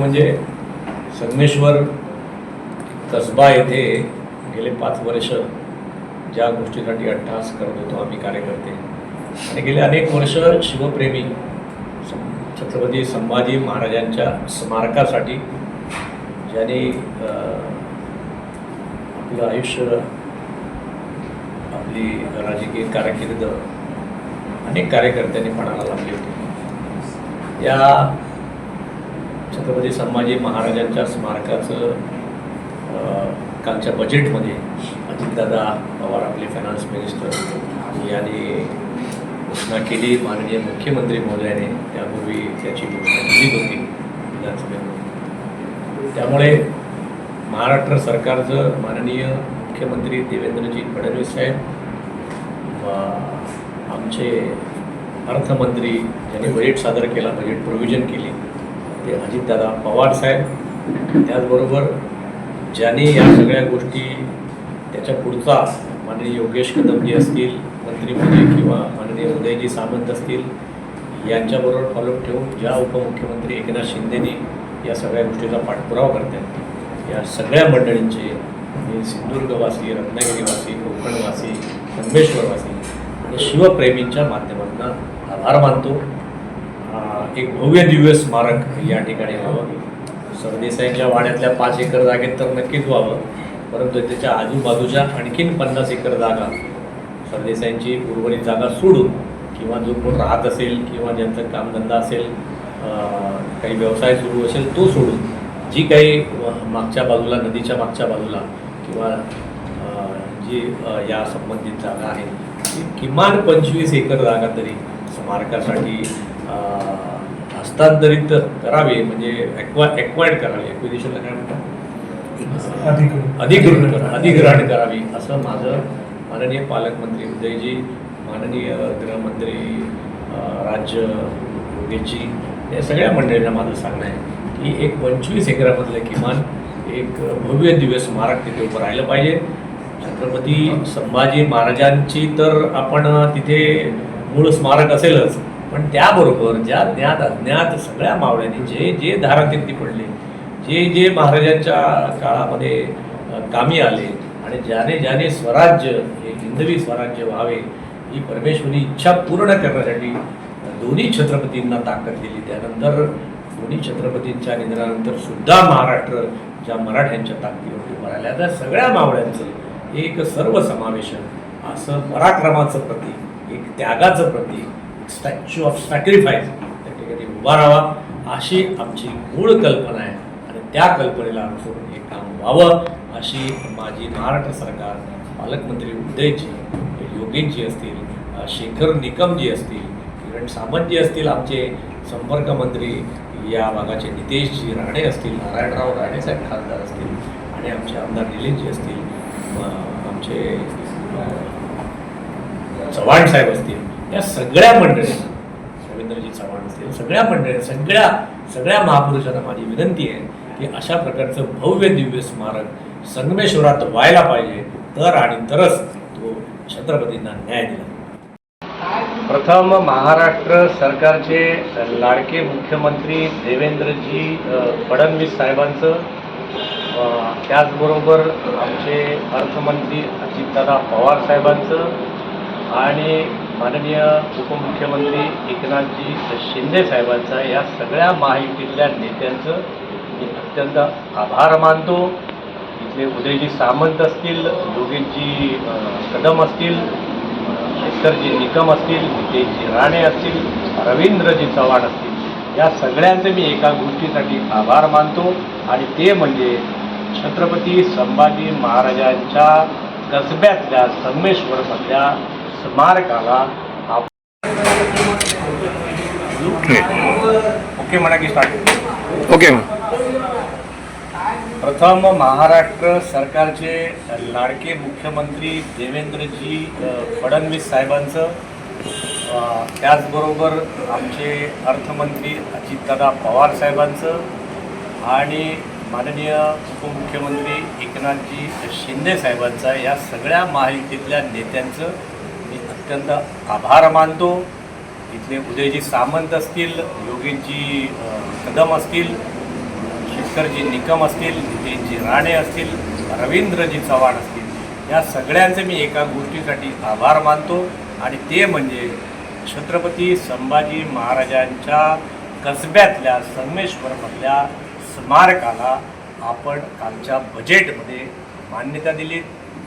म्हणजे संगमेश्वर कसबा येथे गेले 5 वर्ष ज्या गोष्टीसाठी अट्टहास करत होतो आम्ही कार्यकर्ते आणि गेले अनेक वर्ष शिवप्रेमी छत्रपती संभाजी महाराजांच्या स्मारकासाठी ज्यांनी आपलं आयुष्य आपली राजकीय कारकीर्द अनेक कार्यकर्त्यांनी पणाला लावली होती। या छत्रपती संभाजी महाराजांच्या स्मारकाचं कालच्या बजेटमध्ये अजितदादा पवार आपले फायनान्स मिनिस्टर यांनी घोषणा केली। माननीय मुख्यमंत्री महोदयाने त्यापूर्वी त्याची घोषणा केली होती विधानसभेमध्ये। त्यामुळे महाराष्ट्र सरकारचं माननीय मुख्यमंत्री देवेंद्रजी फडणवीस साहेब, आमचे अर्थमंत्री ज्यांनी बजेट सादर केला, बजेट प्रोव्हिजन केली ते अजितदादा पवार साहेब, त्याचबरोबर ज्यांनी या सगळ्या गोष्टी त्याच्या पुढचा माननीय योगेश कदमजी असतील मंत्रीमध्ये किंवा माननीय उदयजी सामंत असतील यांच्याबरोबर फॉलोअप ठेवून ज्या उपमुख्यमंत्री एकनाथ शिंदेनी या सगळ्या गोष्टीचा पाठपुरावा करतात, या सगळ्या मंडळींचे मी सिंधुदुर्गवासी, रत्नागिरीवासी, कोकणवासी, संगमेश्वरवासी आणि शिवप्रेमींच्या माध्यमातून आभार मानतो। एक भव्य दिव्य स्मारक या ठिकाणी व्हावं। सरदेसाईंच्या वाड्यातल्या 5 एकर जागेत तर नक्कीच व्हावं, परंतु त्याच्या आजूबाजूच्या आणखीन 50 एकर जागा सरदेसाईंची उर्वरित जागा सोडून किंवा जो कोण राहत असेल किंवा ज्यांचं कामधंदा असेल, काही व्यवसाय सुरू असेल तो सोडून जी काही मागच्या बाजूला, नदीच्या मागच्या बाजूला किंवा जी या संबंधित जागा आहे ती किमान 25 एकर जागा तरी स्मारकासाठी हस्तांतरित करावे, म्हणजे एक्वायर्ड करावे, ॲक्विजिशनला काय म्हणतात, अधिग्रहण करावी असं माझं माननीय पालकमंत्री उदयजी, माननीय गृहमंत्री राज्य योगेशजी या सगळ्या मंडळींना माझं सांगणं आहे की एक 25 एकरामधलं किमान एक भव्य दिव्य स्मारक तिथे उभं राहिलं पाहिजे। छत्रपती संभाजी महाराजांची तर आपण तिथे मूळ स्मारक असेलच, पण त्याबरोबर ज्या ज्ञात अज्ञात सगळ्या मावळ्यांनी जे जे धारातीर्थी पडले, जे जे महाराजांच्या काळामध्ये कामी आले आणि ज्याने ज्याने स्वराज्य हे हिंदवी स्वराज्य व्हावे ही परमेश्वरी इच्छा पूर्ण करण्यासाठी दोन्ही छत्रपतींना ताकद दिली। त्यानंतर दोन्ही छत्रपतींच्या निधनानंतर सुद्धा महाराष्ट्र ज्या मराठ्यांच्या ताकदीवर उभा राहिला, त्या सगळ्या मावळ्यांचं एक सर्वसमावेशन असं पराक्रमाचं प्रतीक, एक त्यागाचं प्रतीक, स्टॅच्यू ऑफ सॅक्रिफाईस त्या ठिकाणी उभा राहावा अशी आमची मूळ कल्पना आहे आणि त्या कल्पनेला अनुसरून हे काम व्हावं अशी माझी महाराष्ट्र सरकार, पालकमंत्री उदयजी, योगेशजी असतील, शेखर निकमजी असतील, किरण सामंतजी असतील, आमचे संपर्क मंत्री या भागाचे नितेशजी राणे असतील, नारायणराव राणेसाहेब खासदार असतील आणि आमचे आमदार निलेशजी असतील, आमचे चव्हाण साहेब असतील, या सगळ्या मंडळींना, रवींद्रजी चव्हाण असतील, सगळ्या मंडळी, सगळ्या महापुरुषांना माझी विनंती आहे की अशा प्रकारचं भव्य दिव्य स्मारक संगमेश्वरात व्हायला पाहिजे, तर आणि तरच तो छत्रपतींना न्याय दिला। प्रथम महाराष्ट्र सरकारचे लाडके मुख्यमंत्री देवेंद्रजी फडणवीस साहेबांचं, त्याचबरोबर आमचे अर्थमंत्री अजितदादा पवार साहेबांचं आणि माननीय उपमुख्यमंत्री एकनाथजी शिंदे साहेबांचा, या सगळ्या महायुतीतल्या नेत्यांचं मी अत्यंत आभार मानतो। इथले उदयजी सामंत असतील, योगेशजी कदम असतील, शेखरजी निकम असतील, नितेशजी राणे असतील, रवींद्रजी चव्हाण असतील, या सगळ्यांचे मी एका गोष्टीसाठी आभार मानतो आणि ते म्हणजे छत्रपती संभाजी महाराजांच्या कसब्यातल्या संगमेश्वरमधल्या स्मारकाला ओके म्हणा की स्टार्ट ओके। प्रथम महाराष्ट्र सरकारचे लाडके मुख्यमंत्री देवेंद्रजी फडणवीस साहेबांचं, त्याचबरोबर आमचे अर्थमंत्री अजितदादा पवार साहेबांचं आणि माननीय उपमुख्यमंत्री एकनाथजी शिंदे साहेबांचा, या सगळ्या महायुतीतल्या नेत्यांचं मी अत्यंत आभार मानतो। इथले उदयजी सामंत असतील, योगेशजी कदम असतील, शेखरजी निकम असतील, नितेशजी राणे असतील, रवींद्रजी चव्हाण असतील, या सगळ्यांचे मी एका गोष्टीसाठी आभार मानतो आणि ते म्हणजे छत्रपती संभाजी महाराजांच्या कसब्यातल्या संगमेश्वरमधल्या स्मारकाला आपण कालच्या बजेटमध्ये मान्यता दिली,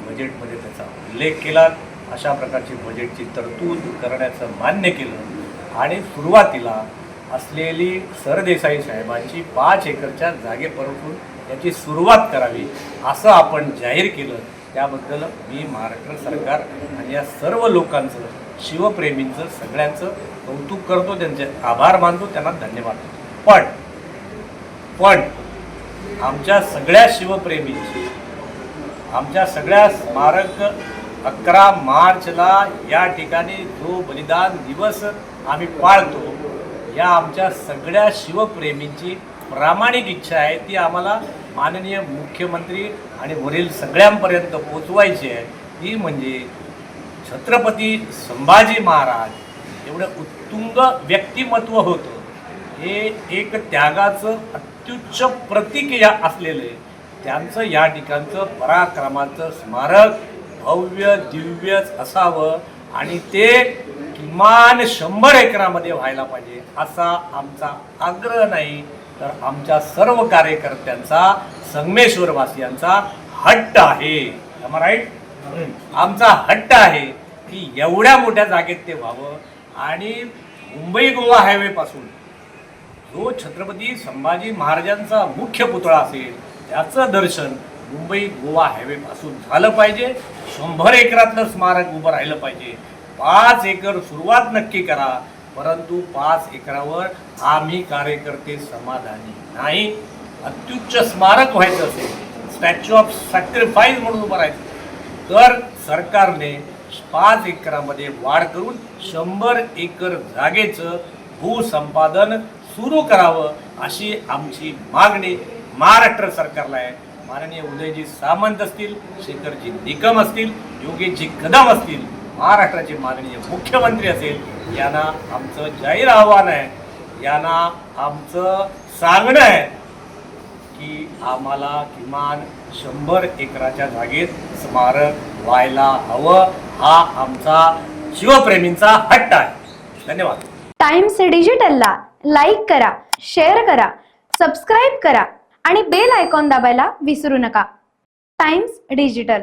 बजेटमध्ये त्याचा उल्लेख केला, अशा प्रकारची बजेटची तरतूद करण्याचं मान्य केलं आणि सुरुवातीला असलेली सरदेसाई साहेबांची 5 एकरच्या जागेपासून याची सुरुवात करावी असं आपण जाहीर केलं. त्याबद्दल मी महाराष्ट्र सरकार आणि या सर्व लोकांचं, शिवप्रेमींचं, सगळ्यांचं कौतुक करतो, त्यांचे आभार मानतो, त्यांना धन्यवाद. पण आमच्या सगळ्या शिवप्रेमींची, आमच्या सगळ्या स्मारक 11 मार्चला या ठिकाणी जो बलिदान दिवस आम्ही पाळतो, या आमच्या सगळ्या शिवप्रेमींची प्रामाणिक इच्छा आहे, ती आम्हाला माननीय मुख्यमंत्री आणि वरील सगळ्यांपर्यंत पोचवायची आहे. ती म्हणजे छत्रपती संभाजी महाराज एवढं उत्तुंग व्यक्तिमत्व होतं, हे एक त्यागाचं अत्युच्च प्रतीक असलेलं आहे. त्यांचं या ठिकाणचं पराक्रमाचं स्मारक भव्य दिव्यच असावं आणि ते किमान 100 एकरामध्ये व्हायला पाहिजे असा आमचा आग्रह नाही, तर आमच्या सर्व कार्यकर्त्यांचा, संगमेश्वरवासियांचा हट्ट आहे. राईट, आमचा हट्ट आहे की एवढ्या मोठ्या जागेत ते व्हावं. आणि मुंबई गोवा हायवेपासून जो छत्रपती संभाजी महाराजांचा मुख्य पुतळा असेल त्याचं दर्शन मुंबई गोवा हायवेपासून झालं पाहिजे. 100 एकरातलं स्मारक उभं राहिलं पाहिजे. 5 एकर सुरुवात नक्की करा, परंतु 5 एकरावर आम्ही कार्यकर्ते समाधानी नाही. अत्युच्च स्मारक व्हायचं असेल, स्टॅच्यू ऑफ सॅक्रिफाईस म्हणून उभं राहायचं, तर सरकारने 5 एकरामध्ये वाढ करून 100 एकर जागेचं भूसंपादन सुरू करावं अशी आमची मागणी महाराष्ट्र सरकारला आहे. माननीय उदयजी सामंत असतील, शेखरजी निकम असतील, योगेशजी कदम असतील, महाराष्ट्राचे माननीय मुख्यमंत्री असेल, यांना आमचं जाहीर आव्हान आहे, यांना आमचं सांगणं आहे की आम्हाला किमान 100 एकराच्या जागेत स्मारक व्हायला हवं. हा आमचा शिवप्रेमींचा हट्ट आहे. धन्यवाद. टाइम्स डिजिटलला लाईक करा, शेअर करा, सबस्क्राईब करा आणि बेल आयकॉन दाबायला विसरू नका. Times digital.